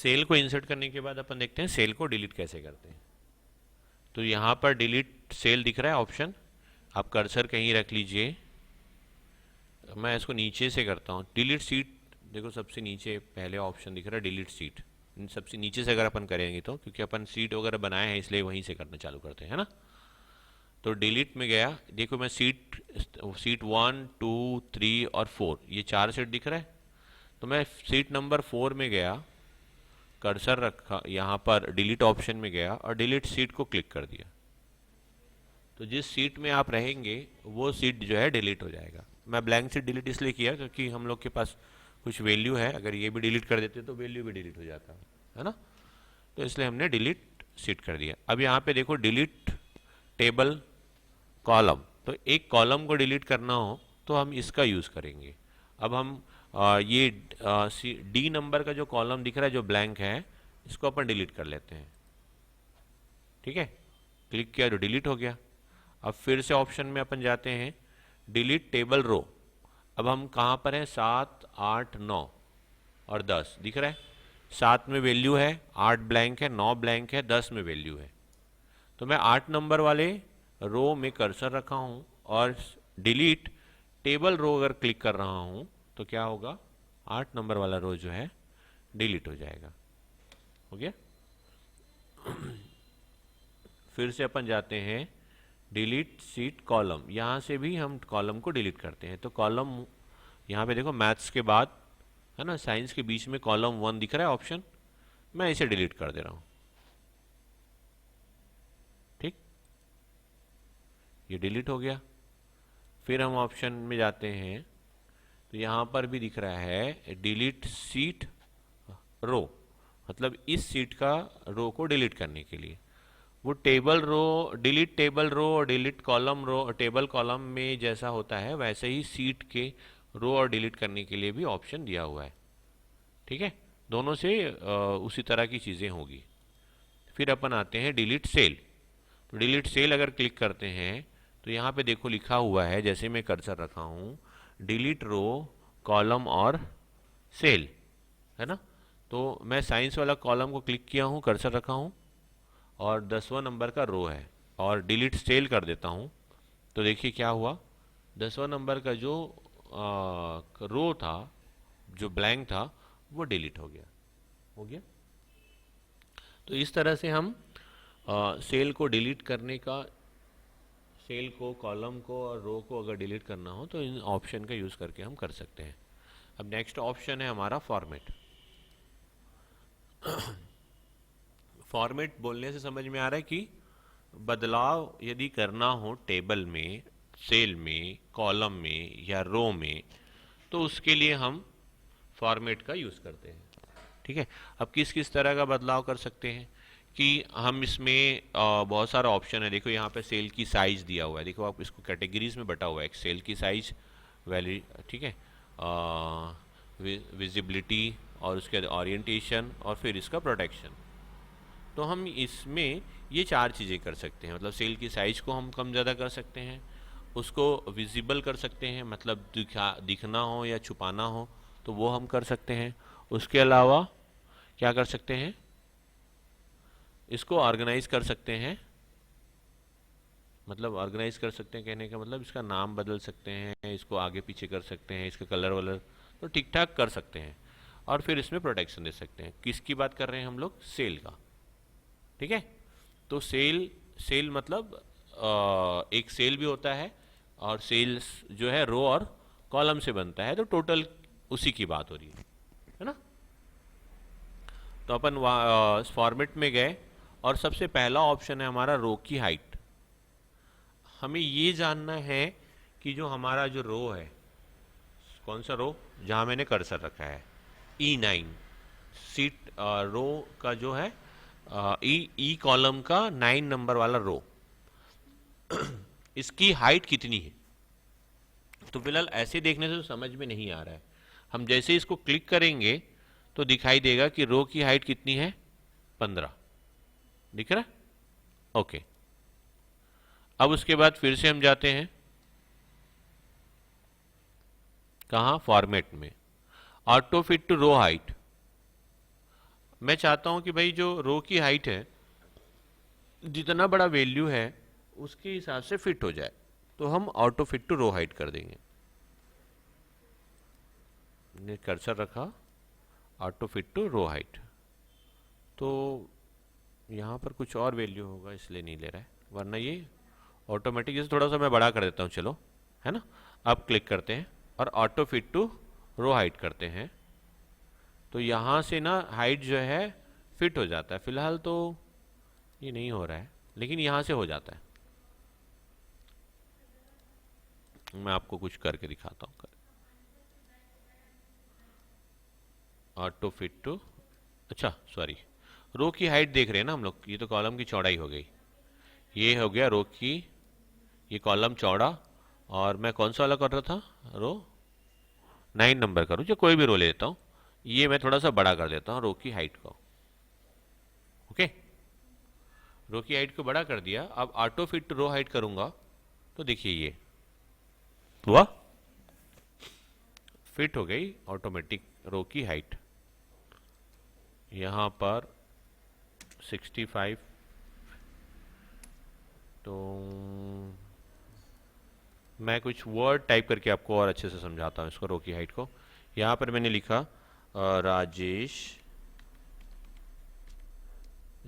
Cell को insert करने के बाद अपन देखते हैं सेल को डिलीट कैसे करते हैं। तो यहाँ पर डिलीट सेल दिख रहा है ऑप्शन, आप कर्सर कहीं रख लीजिए। मैं इसको नीचे से करता हूँ। डिलीट सीट, देखो सबसे नीचे पहले ऑप्शन दिख रहा है डिलीट सीट। सबसे नीचे से अगर अपन करेंगे तो, क्योंकि अपन सीट वगैरह बनाए हैं इसलिए वहीं से करना चालू करते हैं, है ना। तो डिलीट में गया, देखो मैं सीट 1 2 3 और 4 ये 4 सीट दिख रहा है। तो मैं सीट नंबर 4 में गया, कर्सर रखा यहाँ पर, डिलीट ऑप्शन में गया और डिलीट सीट को क्लिक कर दिया। तो जिस सीट में आप रहेंगे वो सीट जो है डिलीट हो जाएगा। मैं ब्लैंक सीट डिलीट इसलिए किया क्योंकि हम लोग के पास कुछ वैल्यू है, अगर ये भी डिलीट कर देते तो वैल्यू भी डिलीट हो जाता है ना। तो इसलिए हमने डिलीट सीट कर दिया। अब यहाँ पे देखो डिलीट टेबल कॉलम, तो एक कॉलम को डिलीट करना हो तो हम इसका यूज़ करेंगे। अब हम ये डी नंबर का जो कॉलम दिख रहा है जो ब्लैंक है, इसको अपन डिलीट कर लेते हैं। ठीक है, क्लिक किया तो डिलीट हो गया। अब फिर से ऑप्शन में अपन जाते हैं, डिलीट टेबल रो। अब हम कहाँ पर हैं, 7 8 9 और 10 दिख रहा है। 7 में वैल्यू है, 8 ब्लैंक है, 9 ब्लैंक है, 10 में वैल्यू है। तो मैं 8 नंबर वाले रो में कर्सर रखा हूँ और डिलीट टेबल रो अगर क्लिक कर रहा हूँ तो क्या होगा, 8 नंबर वाला रो जो है डिलीट हो जाएगा। हो गया। फिर से अपन जाते हैं डिलीट सीट कॉलम, यहाँ से भी हम कॉलम को डिलीट करते हैं। तो कॉलम यहाँ पे देखो मैथ्स के बाद है ना, साइंस के बीच में कॉलम 1 दिख रहा है ऑप्शन, मैं इसे डिलीट कर दे रहा हूँ। ठीक, ये डिलीट हो गया। फिर हम ऑप्शन में जाते हैं तो यहाँ पर भी दिख रहा है डिलीट सीट रो, मतलब इस सीट का रो को डिलीट करने के लिए। वो table row, delete table row और delete column row, table column में जैसा होता है वैसे ही सीट के रो और डिलीट करने के लिए भी ऑप्शन दिया हुआ है। ठीक है, दोनों से उसी तरह की चीज़ें होगी। फिर अपन आते हैं डिलीट सेल। तो डिलीट सेल अगर क्लिक करते हैं तो यहाँ पे देखो लिखा हुआ है, जैसे मैं कर्सर रखा हूँ, डिलीट रो कॉलम और सेल, है ना। तो मैं साइंस वाला कॉलम को क्लिक किया हूँ, कर्सर रखा हूँ और 10वां नंबर का रो है और डिलीट सेल कर देता हूँ। तो देखिए क्या हुआ, 10वां नंबर का जो रो था, जो ब्लैंक था, वो डिलीट हो गया। हो गया। तो इस तरह से हम सेल को डिलीट करने का, सेल को, कॉलम को और रो को अगर डिलीट करना हो तो इन ऑप्शन का यूज़ करके हम कर सकते हैं। अब नेक्स्ट ऑप्शन है हमारा फॉर्मेट। फॉर्मेट बोलने से समझ में आ रहा है कि बदलाव यदि करना हो टेबल में, सेल में, कॉलम में या रो में, तो उसके लिए हम फॉर्मेट का यूज़ करते हैं। ठीक है, अब किस किस तरह का बदलाव कर सकते हैं कि हम इसमें बहुत सारा ऑप्शन है। देखो यहाँ पे सेल की साइज दिया हुआ है, देखो आप इसको कैटेगरीज में बटा हुआ है, एक सेल की साइज, वैल्यू, ठीक है, विजिबिलिटी और उसके बाद ओरिएंटेशन और फिर इसका प्रोटेक्शन। तो हम इसमें ये 4 चीज़ें कर सकते हैं। मतलब सेल की साइज को हम कम ज़्यादा कर सकते हैं, उसको विजिबल कर सकते हैं, मतलब दिखना हो या छुपाना हो तो वो हम कर सकते हैं। उसके अलावा क्या कर सकते हैं, इसको ऑर्गेनाइज कर सकते हैं। मतलब ऑर्गेनाइज कर सकते हैं कहने का मतलब इसका नाम बदल सकते हैं, इसको आगे पीछे कर सकते हैं, इसका कलर वलर तो ठीक ठाक कर सकते हैं। और फिर इसमें प्रोटेक्शन दे सकते हैं। किसकी बात कर रहे हैं हम लोग, सेल का। ठीक है, तो सेल, सेल मतलब एक सेल भी होता है और सेल्स जो है रो और कॉलम से बनता है, तो टोटल उसी की बात हो रही है ना। तो अपन फॉर्मेट में गए और सबसे पहला ऑप्शन है हमारा रो की हाइट। हमें ये जानना है कि जो हमारा जो रो है, कौन सा रो, जहाँ मैंने कर्सर रखा है, E9 सीट रो का जो है, ई कॉलम का 9 नंबर वाला रो, इसकी हाइट कितनी है। तो फिलहाल ऐसे देखने से तो समझ में नहीं आ रहा है। हम जैसे इसको क्लिक करेंगे तो दिखाई देगा कि रो की हाइट कितनी है, 15 दिख रहा है। ओके, अब उसके बाद फिर से हम जाते हैं कहाँ, फॉर्मेट में, auto fit to row height. मैं चाहता हूं कि भाई जो रो की हाइट है, जितना बड़ा वैल्यू है उसके हिसाब से फिट हो जाए, तो हम auto fit to row height कर देंगे। ने कर्सर रखा, auto fit to row height, तो यहाँ पर कुछ और वैल्यू होगा इसलिए नहीं ले रहा है, वरना ये ऑटोमेटिक। जैसे थोड़ा सा मैं बड़ा कर देता हूँ, चलो, है ना। अब क्लिक करते हैं और auto fit to row height करते हैं, तो यहाँ से ना हाइट जो है फिट हो जाता है। फिलहाल तो ये नहीं हो रहा है, लेकिन यहाँ से हो जाता है। मैं आपको कुछ करके दिखाता हूँ। ऑटो फिट टू, अच्छा सॉरी, रो की हाइट देख रहे हैं ना हम लोग, ये तो कॉलम की चौड़ाई हो गई, ये हो गया रो की, ये कॉलम चौड़ा, और मैं कौन सा वाला कर रहा था, रो 9 नंबर करूँ, जो कोई भी रो ले लेता हूँ, ये मैं थोड़ा सा बड़ा कर देता हूँ रो की हाइट को। ओके, रो की हाइट को बड़ा कर दिया। अब ऑटो फिट रो हाइट करूंगा, तो देखिए ये हुआ, फिट हो गई ऑटोमेटिक रो की हाइट। यहाँ पर 65, तो मैं कुछ वर्ड टाइप करके आपको और अच्छे से समझाता हूँ इसको, रो की हाइट को। यहाँ पर मैंने लिखा Rajesh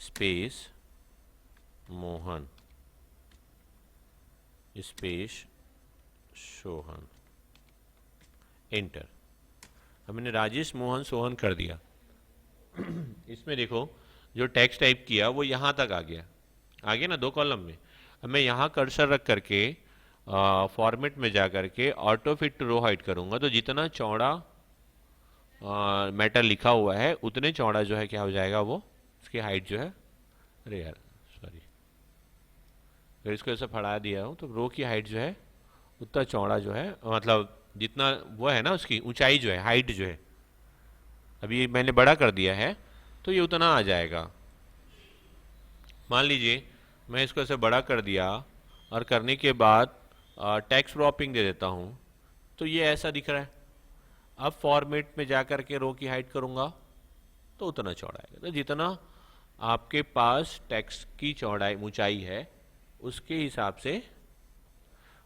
space Mohan space Sohan, enter. अब मैंने राजेश मोहन सोहन कर दिया। इसमें देखो जो टेक्स्ट टाइप किया वो यहाँ तक आ गया ना 2 कॉलम में। अब मैं यहाँ कर्सर रख करके फॉर्मेट में जा करके ऑटो फिट रो हाइट करूँगा, तो जितना चौड़ा मैटर लिखा हुआ है उतने चौड़ा जो है क्या हो जाएगा, वो इसकी हाइट जो है, अरे यार सॉरी, अगर इसको ऐसा फड़ा दिया हूँ तो रो की हाइट जो है उतना चौड़ा जो है, मतलब जितना वो है ना उसकी ऊंचाई जो है, हाइट जो है, अभी मैंने बड़ा कर दिया है तो ये उतना आ जाएगा। मान लीजिए मैं इसको ऐसे बड़ा कर दिया और करने के बाद टेक्स्ट ड्रॉपिंग दे देता हूँ, तो ये ऐसा दिख रहा है। अब फॉर्मेट में जा कर के रो की हाइट करूँगा तो उतना चौड़ा है, तो जितना आपके पास टेक्स्ट की चौड़ाई ऊंचाई है उसके हिसाब से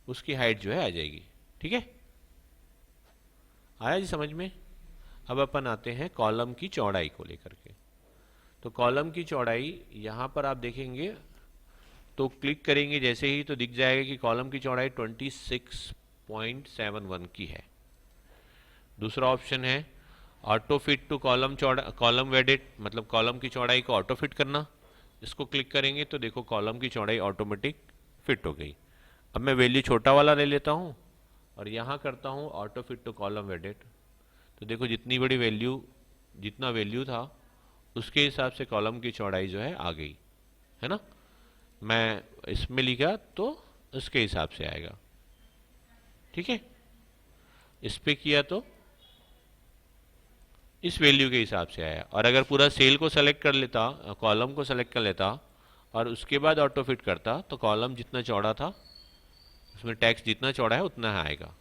उसकी हाइट जो है आ जाएगी। ठीक है, आया जी समझ में। अब अपन आते हैं कॉलम की चौड़ाई को लेकर के। तो कॉलम की चौड़ाई यहाँ पर आप देखेंगे तो क्लिक करेंगे जैसे ही तो दिख जाएगा कि कॉलम की चौड़ाई 26.71 की है। दूसरा ऑप्शन है ऑटो फिट टू कॉलम चौड़ा, कॉलम वेडेड, मतलब कॉलम की चौड़ाई को ऑटो फिट करना। इसको क्लिक करेंगे तो देखो कॉलम की चौड़ाई ऑटोमेटिक फिट हो गई। अब मैं वैल्यू छोटा वाला ले लेता हूँ और यहाँ करता हूँ auto fit to column width, तो देखो जितनी बड़ी वैल्यू, जितना वैल्यू था उसके हिसाब से कॉलम की चौड़ाई जो है आ गई, है ना। मैं इसमें लिखा तो उसके हिसाब से आएगा। ठीक है, इस पे किया तो इस वैल्यू के हिसाब से आया। और अगर पूरा सेल को सेलेक्ट कर लेता, कॉलम को सेलेक्ट कर लेता और उसके बाद ऑटो फिट करता, तो कॉलम जितना चौड़ा था उसमें टेक्स्ट जितना चौड़ा है उतना आएगा।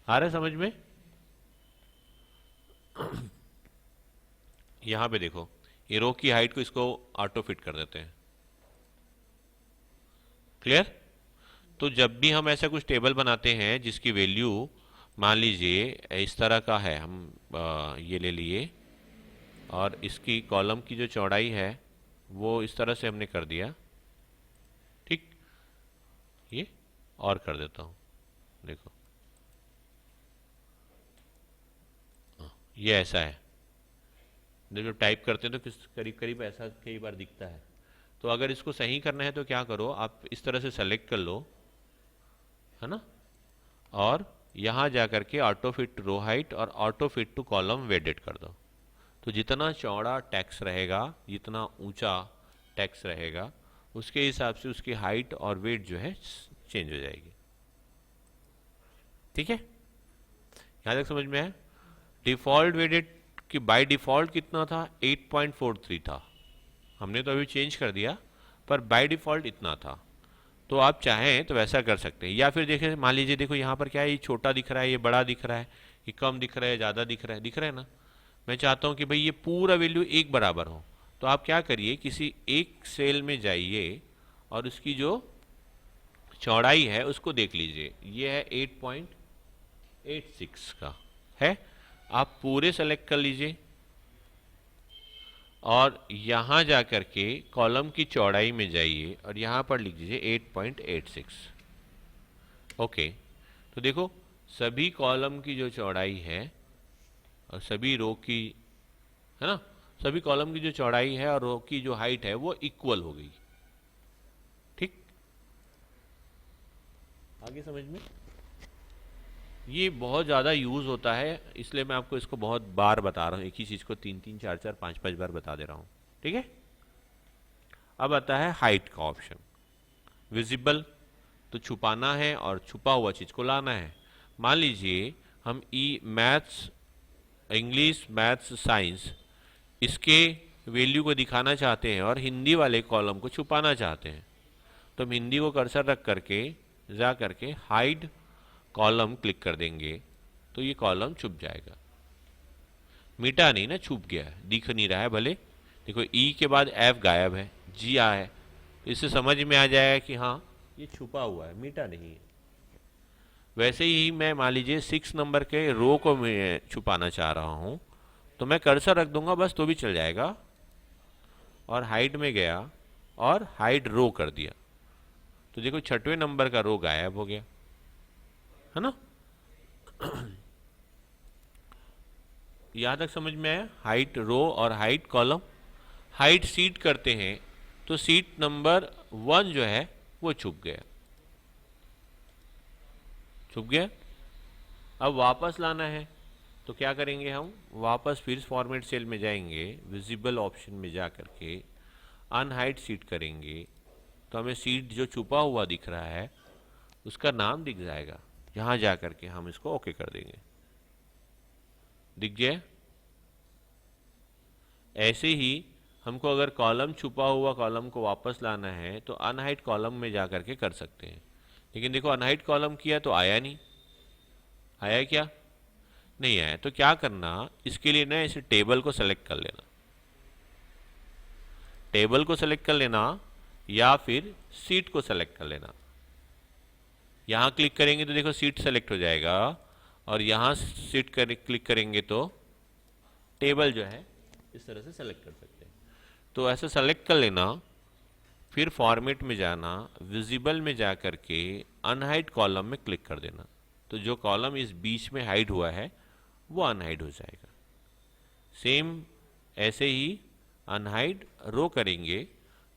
आ रहा है समझ में। यहां पे देखो ये रो की हाइट को इसको ऑटो फिट कर देते हैं। क्लियर। तो जब भी हम ऐसा कुछ टेबल बनाते हैं जिसकी वैल्यू मान लीजिए इस तरह का है, हम ये ले लिए और इसकी कॉलम की जो चौड़ाई है वो इस तरह से हमने कर दिया। ठीक, ये और कर देता हूँ, देखो ये ऐसा है। जब टाइप करते हैं तो किस करीब करीब ऐसा कई बार दिखता है। तो अगर इसको सही करना है तो क्या करो, आप इस तरह से सेलेक्ट कर लो, है ना, और यहाँ जा करके ऑटो फिट रो हाइट और auto fit to column width कर दो। तो जितना चौड़ा टेक्स्ट रहेगा, जितना ऊंचा टेक्स्ट रहेगा, उसके हिसाब से उसकी हाइट और वेट जो है चेंज हो जाएगी। ठीक है, यहाँ तक समझ में है। डिफॉल्ट वेडेड कि बाय डिफॉल्ट कितना था, 8.43 था, हमने तो अभी चेंज कर दिया, पर बाय डिफॉल्ट इतना था। तो आप चाहें तो वैसा कर सकते हैं। या फिर देखें, मान लीजिए देखो यहाँ पर क्या है, ये छोटा दिख रहा है, ये बड़ा दिख रहा है, ये कम दिख रहा है, ज़्यादा दिख रहा है ना। मैं चाहता हूं कि भाई ये पूरा वैल्यू एक बराबर हो, तो आप क्या करिए, किसी एक सेल में जाइए और उसकी जो चौड़ाई है उसको देख लीजिए। ये है 8.86 का है, आप पूरे सेलेक्ट कर लीजिए और यहाँ जा कर के कॉलम की चौड़ाई में जाइए और यहाँ पर लिख दीजिए 8.86। ओके, तो देखो सभी कॉलम की जो चौड़ाई है और सभी रो की, है ना, सभी कॉलम की जो चौड़ाई है और रो की जो हाइट है वो इक्वल हो गई। ठीक, आगे समझ में? ये बहुत ज़्यादा यूज़ होता है, इसलिए मैं आपको इसको बहुत बार बता रहा हूँ, एक ही चीज़ को 3-3, 4-4, 5-5 बार बता दे रहा हूँ। ठीक है, अब आता है हाइट का ऑप्शन। विजिबल तो छुपाना है और छुपा हुआ चीज़ को लाना है। मान लीजिए हम मैथ्स, इंग्लिश, मैथ्स, साइंस इसके वैल्यू को दिखाना चाहते हैं और हिंदी वाले कॉलम को छुपाना चाहते हैं, तो हम हिंदी को कर्सर रख करके जा करके हाइड कॉलम क्लिक कर देंगे तो ये कॉलम छुप जाएगा। मिटा नहीं ना, छुप गया है, दिख नहीं रहा है। भले देखो ई के बाद एफ गायब है, जी आ है, इससे समझ में आ जाएगा कि हाँ ये छुपा हुआ है, मिटा नहीं है। वैसे ही मैं मान लीजिए 6 नंबर के रो को मैं छुपाना चाह रहा हूँ, तो मैं कर्सर रख दूंगा बस, तो भी चल जाएगा। और हाइड में गया और हाइड रो कर दिया, तो देखो 6वें नंबर का रो गायब हो गया, है ना। यहाँ तक समझ में आया? हाइट रो और हाइट कॉलम। हाइट सीट करते हैं तो सीट नंबर 1 जो है वो छुप गया, छुप गया। अब वापस लाना है तो क्या करेंगे, हम वापस फिर फॉर्मेट सेल में जाएंगे, विजिबल ऑप्शन में जा करके अनहाइड सीट करेंगे तो हमें सीट जो छुपा हुआ दिख रहा है उसका नाम दिख जाएगा। यहाँ जा करके हम इसको ओके कर देंगे, दिख जाए। ऐसे ही हमको अगर कॉलम छुपा हुआ कॉलम को वापस लाना है तो अनहाइड कॉलम में जा करके कर सकते हैं। लेकिन देखो अनहाइड कॉलम किया तो आया नहीं, आया क्या? नहीं आया। तो क्या करना, इसके लिए ना इसे टेबल को सेलेक्ट कर लेना, टेबल को सेलेक्ट कर लेना या फिर सीट को सेलेक्ट कर लेना। यहाँ क्लिक करेंगे तो देखो सीट सेलेक्ट हो जाएगा और यहाँ सीट क्लिक करेंगे तो टेबल जो है इस तरह से सेलेक्ट कर सकते हैं। तो ऐसे सेलेक्ट कर लेना, फिर फॉर्मेट में जाना, विजिबल में जा करके अनहाइड कॉलम में क्लिक कर देना, तो जो कॉलम इस बीच में हाइड हुआ है वो अनहाइड हो जाएगा। सेम ऐसे ही अनहाइड रो करेंगे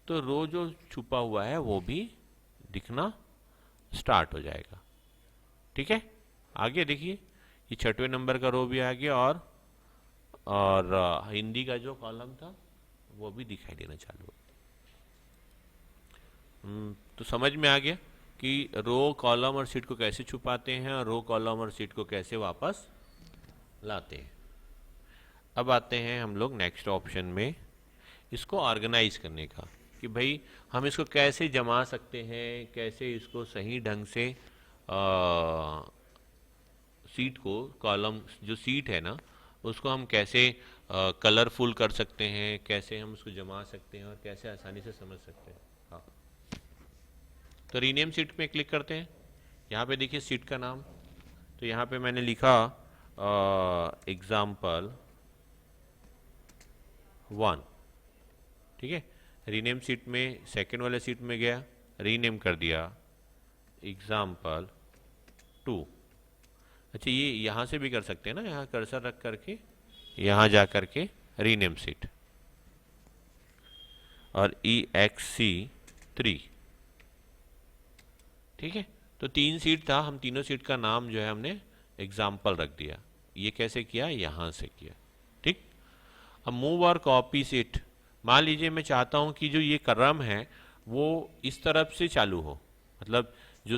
तो रो जो छुपा हुआ है वो भी दिखना स्टार्ट हो जाएगा। ठीक है, आगे देखिए ये 6वें नंबर का रो भी आ गया और हिंदी का जो कॉलम था वो भी दिखाई देना चालू हो। तो समझ में आ गया कि रो कॉलम और सीट को कैसे छुपाते हैं और रो कॉलम और सीट को कैसे वापस लाते हैं। अब आते हैं हम लोग नेक्स्ट ऑप्शन में, इसको ऑर्गेनाइज करने का, कि भाई हम इसको कैसे जमा सकते हैं, कैसे इसको सही ढंग से सीट को, कॉलम जो सीट है ना उसको हम कैसे कलरफुल कर सकते हैं, कैसे हम उसको जमा सकते हैं और कैसे आसानी से समझ सकते हैं। हाँ, तो रीनेम सीट में क्लिक करते हैं। यहाँ पे देखिए सीट का नाम, तो यहाँ पे मैंने लिखा एग्जाम्पल 1। ठीक है, रीनेम सीट में सेकेंड वाले सीट में गया, रीनेम कर दिया एग्जाम्पल 2। अच्छा, ये यहाँ से भी कर सकते हैं ना, यहाँ कर्सर रख करके यहाँ जा करके रीनेम सीट और EXC3। ठीक है, तो 3 सीट था, हम तीनों सीट का नाम जो है हमने एग्जाम्पल रख दिया। ये कैसे किया, यहाँ से किया। ठीक, अब मूव और कॉपी सीट, मान लीजिए मैं चाहता हूँ कि जो ये क्रम है वो इस तरफ से चालू हो, मतलब जो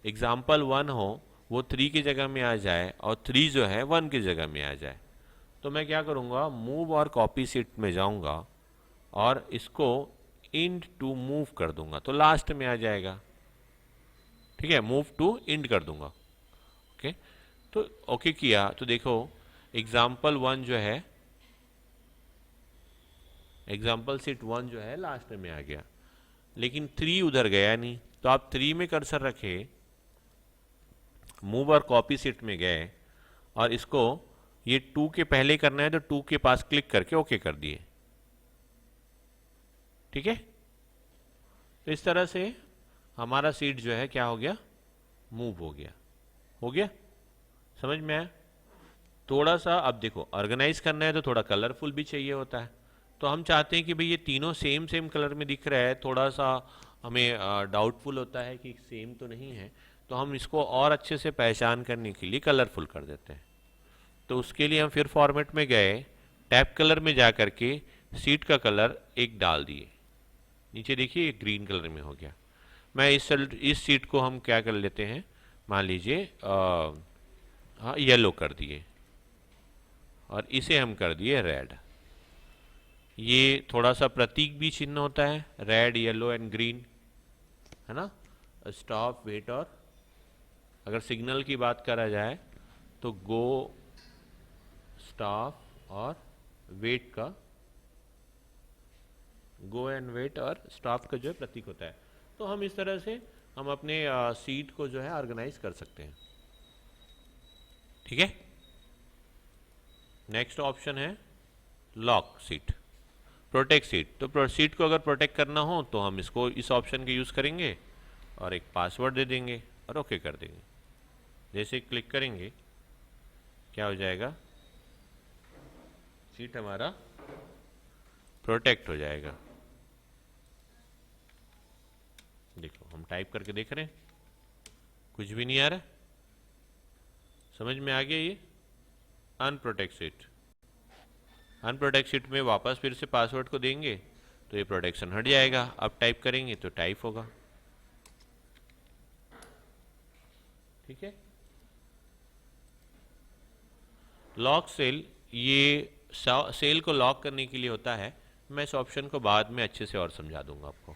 एग्जाम्पल 1 हो वो 3 की जगह में आ जाए और 3 जो है 1 की जगह में आ जाए। तो मैं क्या करूँगा, मूव और कॉपी सीट में जाऊँगा और इसको इंड टू मूव कर दूंगा तो लास्ट में आ जाएगा। ठीक है, मूव टू इंड कर दूंगा। ओके, तो ओके किया तो देखो एग्जाम्पल सीट 1 जो है लास्ट में आ गया, लेकिन 3 उधर गया नहीं, तो आप 3 में कर्सर रखे, मूव और कॉपी सीट में गए और इसको ये 2 के पहले करना है तो 2 के पास क्लिक करके ओके कर दिए। ठीक है, तो इस तरह से हमारा सीट जो है क्या हो गया, मूव हो गया। समझ में आया? थोड़ा सा अब देखो, ऑर्गेनाइज करना है तो थोड़ा कलरफुल भी चाहिए होता है, तो हम चाहते हैं कि भाई ये तीनों सेम कलर में दिख रहा है, थोड़ा सा हमें डाउटफुल होता है कि सेम तो नहीं है, तो हम इसको और अच्छे से पहचान करने के लिए कलरफुल कर देते हैं। तो उसके लिए हम फिर फॉर्मेट में गए, टैब कलर में जा करके सीट का कलर एक डाल दिए, नीचे देखिए ग्रीन कलर में हो गया। मैं इस सीट को हम क्या कर लेते हैं, मान लीजिए हाँ येलो कर दिए और इसे हम कर दिए रेड। ये थोड़ा सा प्रतीक भी चिन्ह होता है, रेड येलो एंड ग्रीन, है ना। स्टॉप, वेट, और अगर सिग्नल की बात करा जाए तो गो, स्टॉप और वेट का, गो एंड वेट और स्टॉप का जो है प्रतीक होता है। तो हम इस तरह से हम अपने सीट को जो है ऑर्गेनाइज कर सकते हैं। ठीक है, नेक्स्ट ऑप्शन है लॉक सीट, प्रोटेक्ट सीट। तो सीट को अगर प्रोटेक्ट करना हो तो हम इसको इस ऑप्शन के यूज़ करेंगे और एक पासवर्ड दे देंगे और ओके कर देंगे। जैसे क्लिक करेंगे क्या हो जाएगा, सीट हमारा प्रोटेक्ट हो जाएगा। देखो हम टाइप करके देख रहे हैं, कुछ भी नहीं आ रहा, समझ में आ गया। ये अनप्रोटेक्ट सीट, अनप्रोटेक्ट सीट में वापस फिर से पासवर्ड को देंगे तो ये प्रोटेक्शन हट जाएगा। अब टाइप करेंगे तो टाइप होगा। ठीक है, लॉक सेल, ये सेल को लॉक करने के लिए होता है। मैं इस ऑप्शन को बाद में अच्छे से और समझा दूंगा आपको।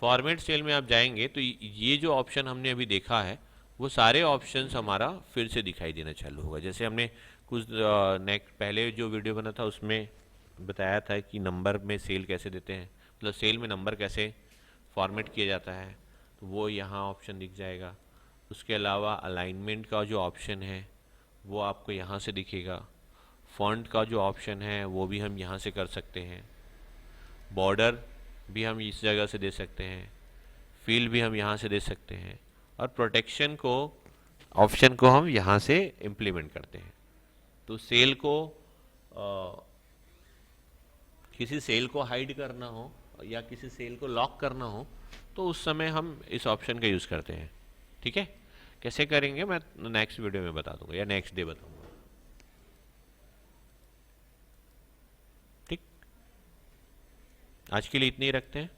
फॉर्मेट सेल में आप जाएंगे तो ये जो ऑप्शन हमने अभी देखा है वो सारे ऑप्शंस हमारा फिर से दिखाई देना चालू होगा। जैसे हमने कुछ नेक्स्ट पहले जो वीडियो बना था उसमें बताया था कि नंबर में सेल कैसे देते हैं, मतलब सेल में नंबर कैसे फॉर्मेट किया जाता है, तो वो यहाँ ऑप्शन दिख जाएगा। उसके अलावा अलाइनमेंट का जो ऑप्शन है वो आपको यहाँ से दिखेगा। फॉन्ट का जो ऑप्शन है वो भी हम यहाँ से कर सकते हैं। बॉर्डर भी हम इस जगह से दे सकते हैं। फील भी हम यहाँ से दे सकते हैं। और प्रोटेक्शन को ऑप्शन को हम यहाँ से इम्प्लीमेंट करते हैं। तो सेल को किसी सेल को हाइड करना हो या किसी सेल को लॉक करना हो तो उस समय हम इस ऑप्शन का यूज़ करते हैं। ठीक है, कैसे करेंगे मैं नेक्स्ट वीडियो में बता दूंगा या नेक्स्ट डे बताऊंगा। ठीक, आज के लिए इतने ही रखते हैं।